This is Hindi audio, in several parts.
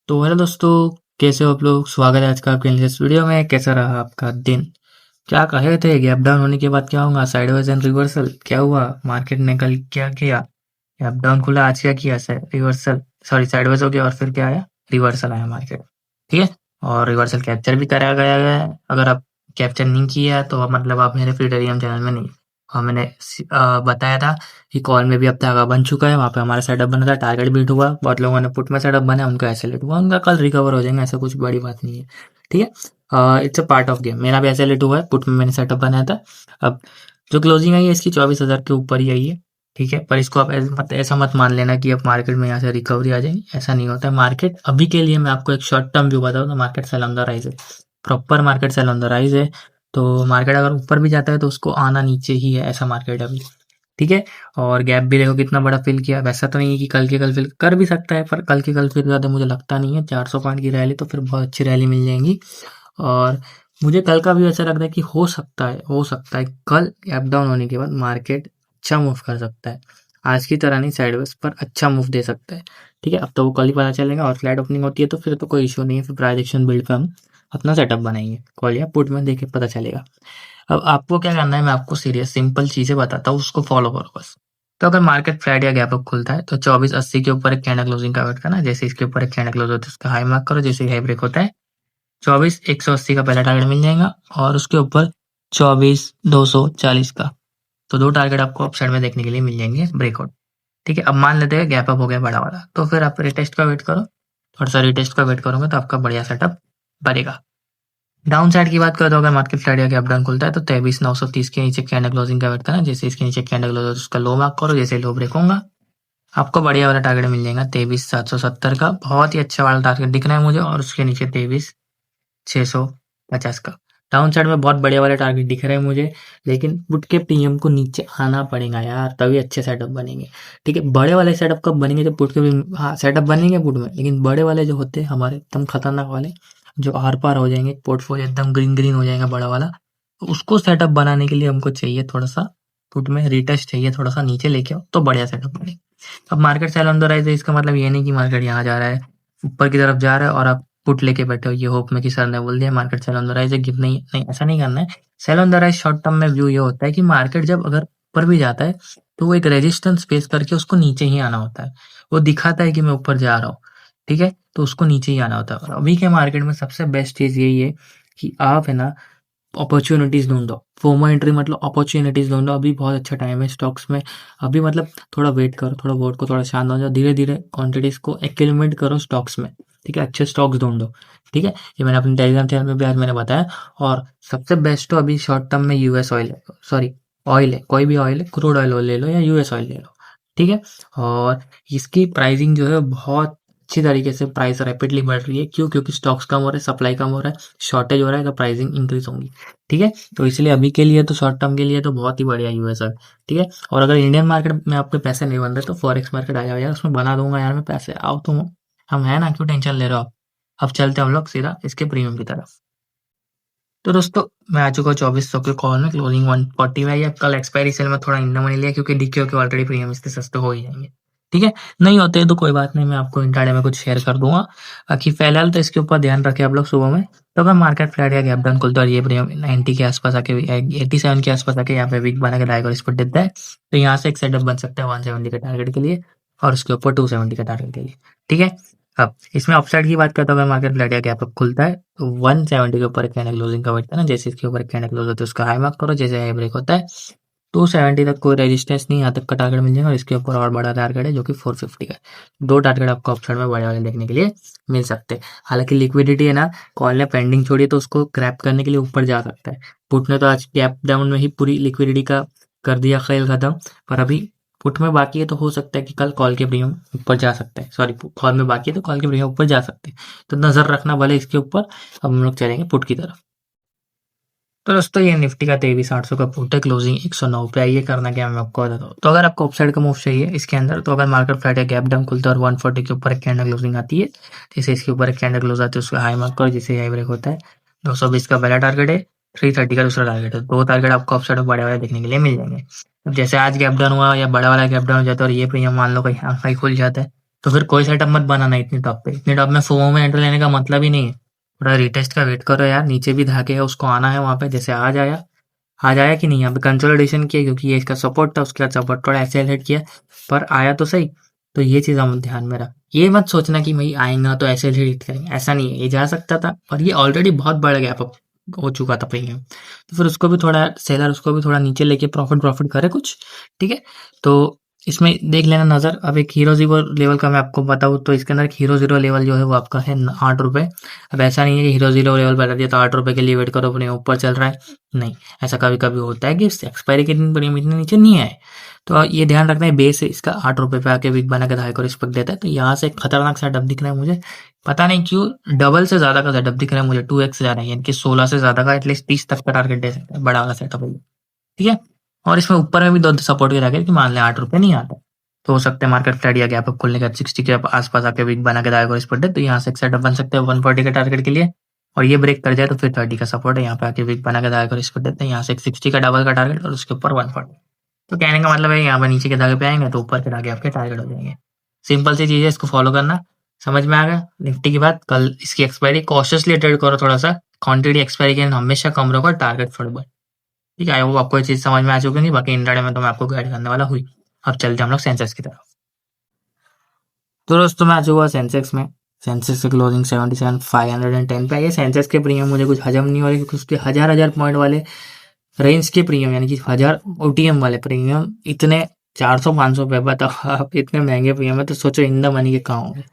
तो हेलो दोस्तों, कैसे हो आप लोग। स्वागत है आज का आपके इस वीडियो में। कैसा रहा आपका दिन। क्या कहे थे गैप डाउन होने के बाद क्या होगा, साइडवेज एंड रिवर्सल। क्या हुआ, मार्केट ने कल क्या किया। गैप डाउन खुला, आज क्या किया, रिवर्सल सॉरी साइडवेज हो गया और फिर क्या आया, रिवर्सल आया मार्केट। ठीक है। और रिवर्सल कैप्चर भी करा गया है। अगर आप कैप्चर नहीं किया तो मतलब आप मेरे फ्री टेलिग्राम चैनल में नहीं। हाँ, मैंने बताया था कि कॉल में भी अब तक बन चुका है। वहाँ पे हमारा सेटअप बना था, टारगेट बीट हुआ। बहुत लोगों ने पुट में सेटअप बना, उनका एसएलएट हुआ, उनका कल रिकवर हो जाएंगे, ऐसा कुछ बड़ी बात नहीं है। ठीक है। It's a part of game. मेरा भी एसएलएट हुआ है, पुट में मैंने सेटअप बनाया था। अब जो क्लोजिंग आई है इसकी 24,000 के ऊपर ही आई है। ठीक है, पर इसको आप ऐसा मत मान लेना कि अब मार्केट में यहाँ से रिकवरी आ जाएगी, ऐसा नहीं होता है। मार्केट अभी के लिए मैं आपको एक शॉर्ट टर्म व्यू बताऊँ तो market cell on the rise है। Proper market cell on the rise है। तो मार्केट अगर ऊपर भी जाता है तो उसको आना नीचे ही है, ऐसा मार्केट है अभी। ठीक है। और गैप भी देखो कितना बड़ा फिल किया। वैसा तो नहीं है कि कल के कल फिल कर भी सकता है, पर कल के कल फिर ज़्यादा मुझे लगता नहीं है। 400 पॉइंट की रैली तो फिर बहुत अच्छी रैली मिल जाएंगी। और मुझे कल का भी ऐसा लगता है कि हो सकता है कल गैप डाउन होने के बाद मार्केट अच्छा मूव कर सकता है। आज की तरह नहीं साइडवेज, पर अच्छा मूव दे सकता है। ठीक है, अब तो वो कल ही पता चलेगा। और फ्लैट ओपनिंग होती है तो फिर तो कोई इशू नहीं है, फिर प्राइस एक्शन बिल्ड पे हम अपना सेटअप बनाएंगे। कॉल या पुट में देखे पता चलेगा। अब आपको क्या करना है, मैं आपको सीरियस सिंपल चीजें बताता हूँ, उसको फॉलो करो बस। तो अगर मार्केट फ्लैट या गैप अप खुलता है तो 2480 के ऊपर एक कैंडल क्लोजिंग का वेट करना। जैसे इसके ऊपर एक कैंडल क्लोज होता है उसका हाई मार्क करो। जैसे हाई ब्रेक होता है 24,180 का पहला टारगेट मिल जाएगा और उसके ऊपर 24,240 का। तो दो टारगेट आपको अपसाइड में देखने के लिए मिल जाएंगे ब्रेकआउट। ठीक है, अब मान लेते हैं गैप अप हो गया बड़ा वाला, तो फिर आप रिटेस्ट का वेट करो। थोड़ा सा रिटेस्ट का वेट करोगे तो आपका बढ़िया सेटअप बनेगा। डाउन साइड की बात करें तो अगर मार्केट फ्लैट या गैप डाउन खुलता है तो 23,930 के नीचे कैंडल क्लोजिंग का वेट करना। जैसे इसके नीचे कैंडल क्लोज उसका लो मार्क करो। जैसे लो ब्रेक होगा आपको बढ़िया वाला टारगेट मिल जाएगा 23,770 का। बहुत ही अच्छा वाला टारगेट दिख रहा है मुझे। और उसके नीचे 23,650 का। डाउन साइड में बहुत बढ़िया वाले टारगेट दिख रहे हैं मुझे। लेकिन पुट के प्रीमियम को नीचे आना पड़ेगा यार, तभी अच्छे सेटअप बनेंगे। ठीक है, बड़े वाले सेटअप कब बनेंगे, जब पुट के हाँ सेटअप बनेंगे पुट में, लेकिन बड़े वाले जो होते हैं हमारे एकदम खतरनाक वाले, जो आर पार हो जाएंगे, पोर्टफोलियो एकदम ग्रीन ग्रीन हो जाएगा बड़ा वाला। तो उसको सेटअप बनाने के लिए हमको चाहिए थोड़ा सा पुट में रिटेस्ट चाहिए, थोड़ा सा नीचे लेके आओ तो बढ़िया सेटअप बनेगा। अब market cell on the rise है, इसका मतलब ये नहीं कि मार्केट यहाँ जा रहा है, ऊपर की तरफ जा रहा है और आप पुट लेके बैठे हो ये होप में कि सर ने बोल दिया market cell on the rise है, गिव नहीं नहीं, ऐसा नहीं करना है। Sell on the rise short term में व्यू ये होता है कि मार्केट जब अगर ऊपर भी जाता है तो वो एक रेजिस्टेंस फेस करके उसको नीचे ही आना होता है। वो दिखाता है कि मैं ऊपर जा रहा हूँ। ठीक है, तो उसको नीचे ही आना होता है। और अभी के मार्केट में सबसे बेस्ट चीज यही है कि आप है ना अपॉर्चुनिटीज ढूंढो। फोमो एंट्री मतलब अपॉर्चुनिटीज ढूंढो। अभी बहुत अच्छा टाइम है स्टॉक्स में। अभी मतलब थोड़ा वेट करो, थोड़ा बोर्ड को थोड़ा शांत हो जाओ, धीरे धीरे क्वांटिटीज को एक्यूमुलेट करो स्टॉक्स में। ठीक है, अच्छे स्टॉक्स ढूंढो। ठीक है, ये मैंने अपने टेलीग्राम चैनल में भी आज मैंने बताया। और सबसे बेस्ट तो अभी शॉर्ट टर्म में यूएस ऑयल है, सॉरी ऑयल है, कोई भी ऑयल है, क्रूड ऑयल ले लो या यूएस ऑयल ले लो। ठीक है, और इसकी प्राइसिंग जो है बहुत अच्छी तरीके से प्राइस रैपिडली बढ़ रही है। क्यों? क्योंकि स्टॉक्स कम हो रहे हैं, सप्लाई कम हो रहा है, शॉर्टेज हो रहा है, तो प्राइसिंग इंक्रीज होंगी। ठीक है, तो इसलिए अभी के लिए तो शॉर्ट टर्म के लिए तो बहुत ही बढ़िया यूएस है। ठीक है, और अगर इंडियन मार्केट में आपके पैसे नहीं बन रहे तो फॉरेक्स मार्केट आ जाओ यार, उसमें बना दूंगा यार मैं पैसे, आओ तुम। हम है ना, क्यों टेंशन ले रहे हो आप। अब चलते हैं हम लोग सीधा इसके प्रीमियम की तरफ। तो दोस्तों मैं आ चुका हूँ 2400 के कॉल में, क्लोजिंग 140 में आई है। कल एक्सपायरी सेल में थोड़ा इंडा मनी लिया क्योंकि डीक्यू के ऑलरेडी प्रीमियम इसके सस्ते हो ही जाएंगे। ठीक है, नहीं होते तो कोई बात नहीं, मैं आपको इंट्राडे में कुछ शेयर कर दूंगा। बाकी फिलहाल तो इसके ऊपर ध्यान रखें आप लोग सुबह में। तो अगर मार्केट फ्लैट या गैप डाउन खुलता है और ये प्रीमियम 90 के आसपास आके 87 के आसपास आके यहाँ पे वीक बना के डायगोनल स्पॉट देता है तो यहाँ से एक सेटअप बन सकता है 170 के टारगेट के लिए और उसके ऊपर 270 का टारगेट के लिए। ठीक है, अब इसमें अपसाइड की बात करता हूँ, अगर मार्केट फ्लैट या गैप अप खुलता है तो 170 के ऊपर कैंडल क्लोजिंग का वेट करना। जैसे इसके ऊपर कैंडल क्लोज होता है उसका हाई मार्क करो। जैसे हाई ब्रेक होता है 270 तक कोई रेजिस्टेंस नहीं, यहाँ तक का टारगेट मिल जाएगा। और इसके ऊपर और बड़ा टारगेट है जो कि 450 का है। दो टारगेट आपको अपसाइड में बड़े वाले देखने के लिए मिल सकते हैं। हालांकि लिक्विडिटी है ना, कॉल ने पेंडिंग छोड़ी है तो उसको क्रैप करने के लिए ऊपर जा सकता है। पुट ने तो आज गैप डाउन में ही पूरी लिक्विडिटी का कर दिया खेल खत्म। पर अभी पुट में बाकी है तो हो सकता है कि कल कॉल के प्रीमियम ऊपर जा सकता है। सॉरी, कॉल में बाकी है तो कॉल के प्रीमियम ऊपर जा सकते हैं। तो नजर रखना भले इसके ऊपर। अब हम लोग चलेंगे पुट की तरफ। तो दोस्तों ये निफ्टी का 23,800 का पुट है, क्लोजिंग 109 पे आई है। करना क्या मैं आपको बताता हूँ। तो अगर आपको अपसाइड का मूव चाहिए इसके अंदर, तो अगर मार्केट फ्लैट या गैप डाउन खुलता है और 140 के ऊपर एक कैंडल क्लोजिंग आती है, जैसे इसके ऊपर एक कैंडल क्लोज आती है उसका हाई मार्क करो। जैसे हाई ब्रेक होता है 220 का पहला टारगेट है, 330 का दूसरा टारगेट है। दो टारगेट आपको अपसाइड में बड़े वाले देखने के लिए मिल जाएंगे। अब जैसे आज गैप डाउन हुआ या बड़ा वाला गैप डाउन हो जाता है और ये प्रीमियम मान लो कहीं हाई खुल जाता है तो फिर कोई सेटअप मत बनाना इतनी टॉप पे। इतनी टॉप में फोमो में एंट्री लेने का मतलब ही नहीं है। थोड़ा रिटेस्ट का वेट करो यार, नीचे भी धाके है उसको आना है वहां पे, जैसे आज आया कि नहीं, यहाँ पे कंसोलिडेशन किया क्योंकि ये इसका सपोर्ट था, उसके बाद सपोर्ट थोड़ा एक्सेलरेट किया, पर आया तो सही। तो ये चीज हम ध्यान में रख, ये मत सोचना कि भाई आएगा तो ऐसे हिट करेंगे, ऐसा नहीं है। ये जा सकता था और ये ऑलरेडी बहुत बड़ा गैप अप हो चुका था प्रीमियम, तो फिर उसको भी थोड़ा सेलर उसको भी थोड़ा नीचे लेके प्रॉफिट प्रॉफिट करे कुछ। ठीक है, तो इसमें देख लेना नजर। अब एक हीरो जीरो लेवल का मैं आपको बताऊँ तो इसके अंदर हीरो जीरो लेवल जो है वो आपका है 8 रुपए। अब ऐसा नहीं है कि हीरो जीरो लेवल बता दिया तो 8 रुपए के लिए वेट करो अपने ऊपर चल रहा है, नहीं। ऐसा कभी कभी होता है कि एक्सपायरी के दिन प्रीमियम इतने नीचे नहीं आए। तो ये ध्यान रखना है, बेस है इसका 8 रुपए पे आके वीक बना के हाई को रिस्पेक्ट देता है। तो यहाँ से एक खतरनाक सेटअप दिख रहा है मुझे, पता नहीं क्यों डबल से ज्यादा का सेटअप दिख रहा है मुझे, 2x से ज्यादा, यानी कि 16 से ज्यादा का, एटलीस्ट 30 तक का टारगेट दे सकता है, बड़ा वाला सेटअप है। ठीक है, और इसमें ऊपर में भी दो सपोर्ट के रखे कि मान लें 8 रुपए नहीं आता, तो हो सकता है मार्केट फ्लैट या गैप अप खुलने के बाद 60 के आसपास आके वीक बना के दाएगा इस पर, तो यहाँ से एक सेटअप बन सकते हैं 140 के टारगेट के लिए। और ये ब्रेक कर जाए तो फिर 30 का सपोर्ट है, यहाँ पे आके वीक बना के दाएगा इस पर देते हैं, यहाँ से एक 60 का डबल का टारगेट और उसके ऊपर 140। तो कहने का मतलब है यहाँ पर नीचे के धागे पे आएंगे तो ऊपर के धागे आपके टारगेट हो जाएंगे। सिंपल सी चीज है, इसको फॉलो करना। समझ में आ गया निफ्टी की बात? कल इसकी एक्सपायरी कॉशियसली ट्रेड करो, थोड़ा सा क्वांटिटी एक्सपायरी के हमेशा कम रखो, टारगेट फॉरवर्ड। ठीक है, आई होप आपको ये चीज समझ में आ चुकी होगी। बाकी इंट्राडे में तो मैं आपको गाइड करने वाला हुई। अब चलते हैं हम लोग सेंसेक्स की तरफ। तो दोस्तों मैं आ चुका सेंसेक्स में। सेंसेक्स की क्लोजिंग 77,510 पे आई है। सेंसेक्स के प्रीमियम मुझे कुछ हजम नहीं हो रही क्योंकि उसके हजार हजार पॉइंट वाले रेंज के प्रीमियम, यानी कि 1000 ओटीएम वाले प्रीमियम इतने 400-500 पे, बताओ आप, इतने महंगे प्रीमियम है। तो सोचो इन द मनी के कहाँ होंगे।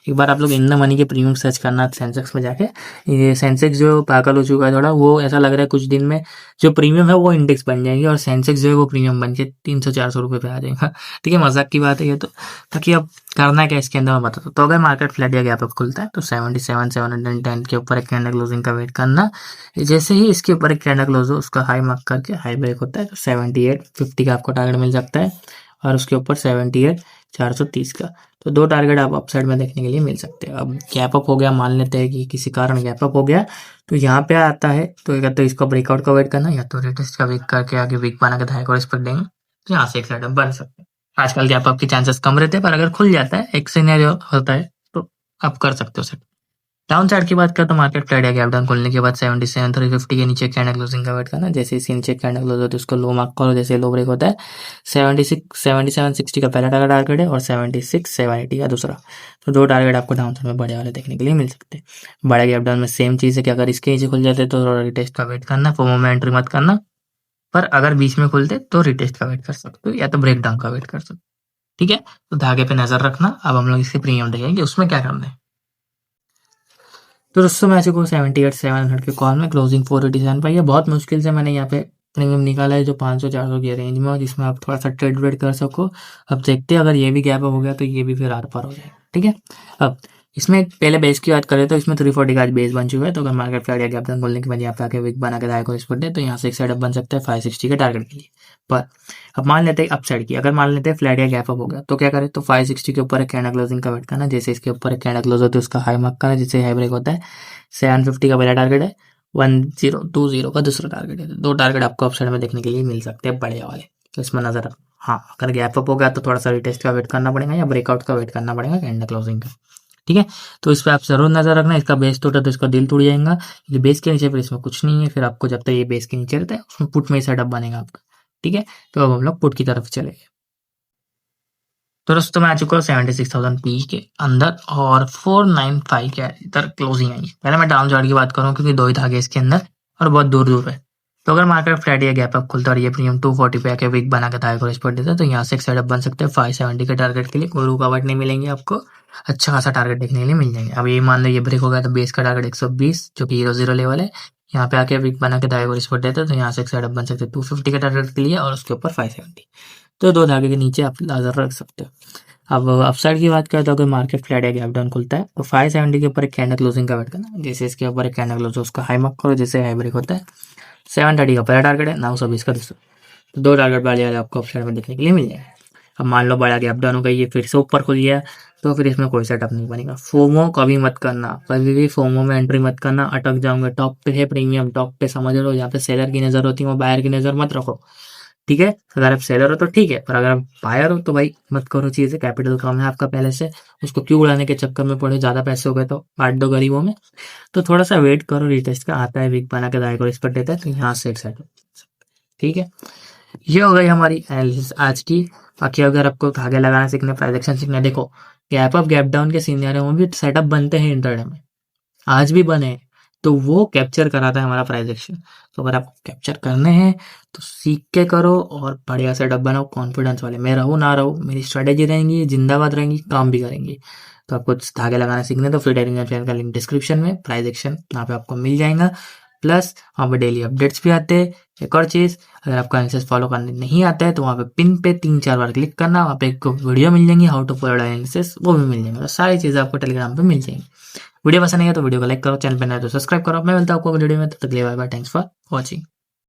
एक बार आप लोग इन द मनी के प्रीमियम सर्च करना सेंसेक्स में जाके। ये सेंसेक्स जो पागल हो चुका है थोड़ा, वो ऐसा लग रहा है कुछ दिन में जो प्रीमियम है वो इंडेक्स बन जाएंगे और सेंसेक्स जो है वो प्रीमियम बन के 300-400 रुपए पे आ जाएगा। ठीक है, मजाक की बात है ये तो। ताकि अब करना क्या इसके अंदर मैं बताता हूँ। तो अगर मार्केट फ्लैट या गैप अप खुलता है तो 77,710 के ऊपर एक कैंडल क्लोजिंग का वेट करना। जैसे ही इसके ऊपर एक कैंडल क्लोज हो उसका हाई मार्क करके हाई ब्रेक होता है तो 7850 का आपको टारगेट मिल सकता है और उसके ऊपर 78,430 का। तो दो टारगेट आप अपसाइड में देखने के लिए मिल सकते हैं। अब गैप अप हो गया, मान लेते हैं कि किसी कारण गैप अप हो गया तो यहाँ पे आता है तो या तो इसका ब्रेकआउट का वेट करना या तो रिटेस्ट का वीक करके आगे वीक बना के हाई को रिस्पेक्ट देंगे, तो यहाँ से एक सेटअप बन सकते हैं। आजकल गैप अप के चांसेस कम रहते हैं, पर अगर खुल जाता है, एक सिनेरियो होता है, तो आप कर सकते हो सेट। डाउन साइड की बात करें तो मार्केट फ्लैट या गैप डाउन खोलने के बाद 77,350 के नीचे कैंडल क्लोजिंग का वेट करना। जैसे इसके नीचे कैंडल क्लोज होता है उसको लो मार्क करो, जैसे लो ब्रेक होता है 77,60 का पहला टारगेट है और 76,780 का दूसरा। तो दो टारगेट आपको डाउन साइड में बड़े वाले देखने के लिए मिल सकते हैं। बड़े गैप डाउन में सेम चीज है कि अगर इसके नीचे खुल जाते तो रिटेस्ट का वेट करना, फोमो में एंट्री मत करना। पर अगर बीच में खुलते तो रिटेस्ट का वेट कर सकते हो या तो ब्रेक डाउन का वेट कर सकते हो। ठीक है, तो धागे पे नजर रखना। अब हम लोग इसके प्रीमियम देखेंगे उसमें क्या करना है। तो दोस्तों मैं को 78,700 के कॉल में क्लोजिंग 487 पाई है। बहुत मुश्किल से मैंने यहाँ पे प्रीमियम निकाला है जो 500-400 की रेंज में हो, जिसमें आप थोड़ा सा ट्रेड वेड कर सको। अब देखते हैं अगर ये भी गैप अप हो गया तो ये भी फिर आर पार हो जाएगा। ठीक है, अब इसमें पहले बेस की बात करें तो इसमें 340 का आज बेस बन चुका है। तो अगर मार्केट फ्लैट या गैप डाउन खोलने के बाद यहाँ पे आके विक बना के दाएं को स्पॉट दे तो यहाँ से एक सेटअप बन सकता है 560 के टारगेट के लिए। पर अब मान लेते हैं अपसाइड की, अगर मान लेते हैं फ्लैट या गैप अप हो गया तो क्या करें, तो 560 के ऊपर एक कैंडल क्लोजिंग का वेट करना। जैसे इसके ऊपर एक कैंडल क्लोज होता है उसका हाई मार्क करना, जिससे हाई ब्रेक होता है 750 का पहला टारगेट है, 1020 का दूसरा टारगेट है। दो टारगेट आपको अपसाइड में देखने के लिए मिल सकते हैं बड़े वाले, तो इसमें नजर रखना। हाँ, अगर गैप अप हो गया तो थोड़ा सा रिटेस्ट का वेट करना पड़ेगा या ब्रेकआउट का वेट करना पड़ेगा कैंडल क्लोजिंग का। ठीक है, तो इस पर आप जरूर नजर रखना। इसका बेस टूटा तो इसका दिल टूट जाएगा, क्योंकि बेस के नीचे फिर इसमें कुछ नहीं है। फिर आपको जब तक ये बेस के नीचे रहता है उसमें पुट में ही सेटअप बनेगा आपका। ठीक है, तो अब हम लोग पुट की तरफ चले गए। तो दोस्तों मैं आ चुका हूँ 76,000 पी के अंदर और 495 के इधर क्लोजिंग आई है। पहले मैं डाउन चार्ट की बात करूँ क्योंकि दो ही धागे इसके अंदर और बहुत दूर दूर है। तो अगर मार्केट फ्लैट या गैप अप खुलता है और ये प्रीमियम 240 पे आके वीक बना के धागे को रिस्पेक्ट देता है तो यहाँ से एक सेटअप बन सकते हैं 570 के टारगेट के लिए। कोई रुकावट नहीं मिलेंगे आपको, अच्छा खासा टारगेट देखने के लिए मिल जाएंगे। अब ये मान लो ये ब्रेक हो गया तो बेस का टारगेट 120 जो कि 00 लेवल है, यहाँ पे आके वीक बना के धागे को रिस्पेक्ट देता है तो यहाँ से एक सेटअप बन सकते हैं 250 के टारगेट के लिए और उसके ऊपर 570। तो दो धागे के नीचे आप नजर रख सकते हो। अब अपसाइड की बात करें तो अगर मार्केट फ्लैट या गैप डाउन खुलता है तो 570 के ऊपर एक कैंडल क्लोजिंग का वेट करना। जैसे इसके ऊपर एक कैंडल क्लोज हो उसका हाई मार्क करो, जैसे हाई ब्रेक होता है 730 का पहला टारगेट है, 920 का दूसरा। तो दो टारगेट वाले आपको अपसाइड में देखने के लिए मिल जाएगा। अब मान लो बड़ा गैप डाउन हो गई, ये फिर से ऊपर खुल गया तो फिर इसमें कोई सेटअप नहीं बनेगा। फोमो कभी मत करना, कभी भी फोमो में एंट्री मत करना, अटक जाओगे। टॉप पे है प्रीमियम, टॉप पे समझ लो जहाँ पे सेलर की नजर होती है वो बायर की नजर मत रखो। ठीक है, अगर आप सेलर हो तो ठीक है, पर अगर आप बायर हो तो भाई मत करो चीजें, कैपिटल कम है आपका पहले से, उसको क्यों उड़ाने के चक्कर में पड़े, ज्यादा पैसे हो गए तो बांट दो गरीबों में। तो थोड़ा सा वेट करो, रिटेस्ट का आता है वीक बना के दाई को रिस्पेक्ट देता है, तो यहाँ से एक सेट हो। ठीक है, ये हो गई हमारी एनालिसिस आज की। बाकी अगर आपको धागे लगाना सीखना, प्राइजेक्शन सीखना, देखो गैप अप गैप डाउन के सिनेरियो में भी सेटअप बनते हैं इंटरडे में, आज भी बने, तो वो कैप्चर कराता है हमारा प्राइस एक्शन। तो अगर आपको कैप्चर करने हैं तो सीख के करो और बढ़िया सेटअप बनाओ, कॉन्फिडेंस वाले। मैं रहूँ ना रहूँ, मेरी स्ट्रेटेजी रहेंगी, जिंदाबाद रहेंगी, काम भी करेंगी। तो आपको धागे लगाना सीखने तो फिर टेलीग्राम चैनल का लिंक डिस्क्रिप्शन में, प्राइस एक्शन यहाँ पे आपको मिल जाएगा। प्लस वहाँ पे डेली अपडेट्स भी आते हैं। एक और चीज़, अगर आपको एनालिसिस फॉलो करने नहीं आता है तो वहाँ पे पिन पे 3-4 बार क्लिक करना, वहाँ पे एक वीडियो मिल जाएंगी हाउ टू फॉलो एनालिसिस, वो भी मिल जाएंगे। तो सारी चीज़ें आपको टेलीग्राम पे मिल जाएंगी। वीडियो पसंद नहीं है तो वीडियो को लाइक करो, चैनल पे नए तो सब्सक्राइब करो। मैं मिलता हूँ आपको वीडियो में, तब तक के लिए bye bye, thanks for watching.